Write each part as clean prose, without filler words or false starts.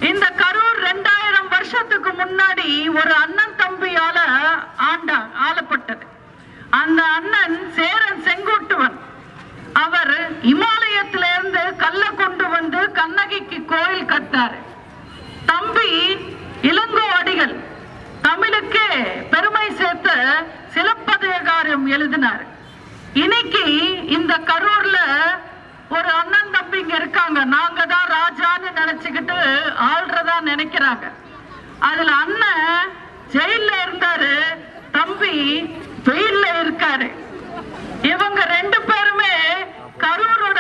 இந்த கரூர் 2000 வருஷத்துக்கு முன்னாடி ஒரு அண்ணன் தம்பியால ஆளப்பட்டது. அந்த அண்ணன் சேரன் செங்குட்டுவன். அவர் இமாலயத்திலிருந்து கல்ல கொண்டு வந்து கண்ணகிக்கு கோயில் கட்டாரு. தம்பி இளங்கோ அடிகள் தமிழுக்கே பெருமை சேர்த்த சிலப்பதிகாரம் எழுதினார். இன்னைக்கு இந்த கரூர்ல ஒரு அண்ணன் தம்பிங்க இருக்காங்க. நாங்க தான் ராஜான்னு நினைச்சுக்கிட்டு ஆள்றதா நினைக்கிறாங்க. அதுல அண்ணன் ஜெயில இருந்தாரு, தம்பி வெயில்ல இருக்காரு. இவங்க 2 பேருமே கரூரோட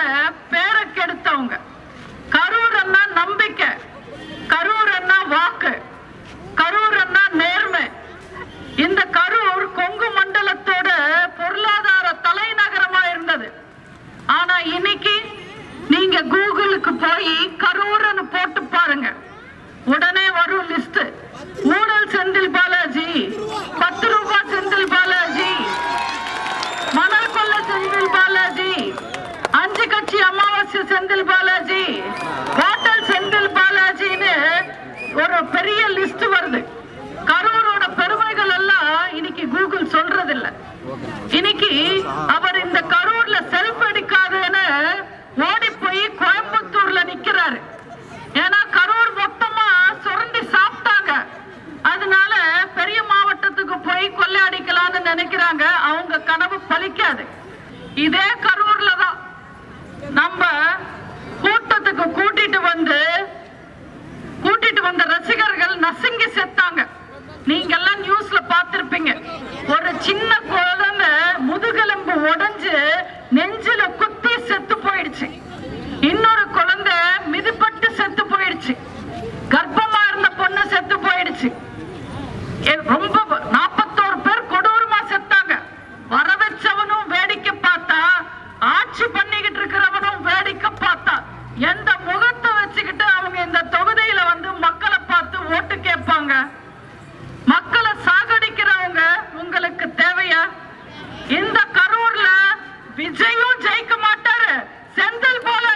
பேரை கெடுத்தவங்க. கரூர் அண்ணா நம்பிக்கை, கரூர் அண்ணா வாக்கு, கரூர் அண்ணா நேர்மை. இந்த கரூர் கொங்கு மண்டலத்தோட பொருளாதார தலைநகரமா இருந்தது. ஆனா இன்னைக்கு நீங்க கூகுளுக்கு போய் கரூர்னு போட்டு பாருங்க, உடனே வரும் லிஸ்ட். ஊழல் செந்தில் பாலாஜி, 10 ரூபாய் செந்தில் பாலாஜி, மணல் கொள்ள செந்தில் பாலாஜி, 5 கட்சி அமாவாசை செந்தில் பாலாஜி, ஹோட்டல் செந்தில் பாலாஜின்னு ஒரு பெரிய லிஸ்ட் வருது. கரூரோட பெருமைகள் எல்லாம் இன்னைக்கு கூகுள் சொல்றது இல்ல. இன்னைக்கு அவர் இந்த கரூர்ல செல்ஃப் எடுக்காதுன்னு ஓடி போய் கோயம்புத்தூர்ல நிக்கிறாரு. ஏன்னா கரூர் மொத்தமா சுரண்டி சாப்பிட்டாங்க. அதனால பெரிய மாவட்டத்துக்கு போய் கொள்ளையடிக்கலாம்னு நினைக்கிறாங்க. அவங்க கனவு பலிக்காது. இதே கரூர்ல தான் நம்ம கூட்டத்துக்கு கூட்டிட்டு வந்த ரசிகர்கள் நசுங்கி செத்தாங்க. நீங்க எல்லாம் நியூஸ்ல பார்த்திருப்பீங்க. ஒரு சின்ன குழந்தை முதுகெலும்பு உடைஞ்சு நெஞ்சில குத்தி செத்து போயிடுச்சு. இன்னொரு குழந்தை மிதிப்பட்டு செத்து போயிடுச்சு. கர்ப்பமா இருந்த பொண்ணு செத்து போயிடுச்சு. ரொம்ப 41 பேர் கொடூரமா செத்தாங்க. வர வச்சவனும் வேடிக்கை பார்த்தா, ஆட்சி பண்ணிக்கிட்டு இருக்கிறவனும் வேடிக்கை பார்த்தா. எந்த முகத்தை வச்சுக்கிட்டு அவங்க இந்த தொகுதியில வந்து மக்களை பார்த்து ஓட்டு கேட்பாங்க? மக்களை சாகடிக்கிறவங்க உங்களுக்கு தேவையா? இந்த கரூர்ல விஜயும் ஜெயிக்க மாட்டாரு, செந்தில் போல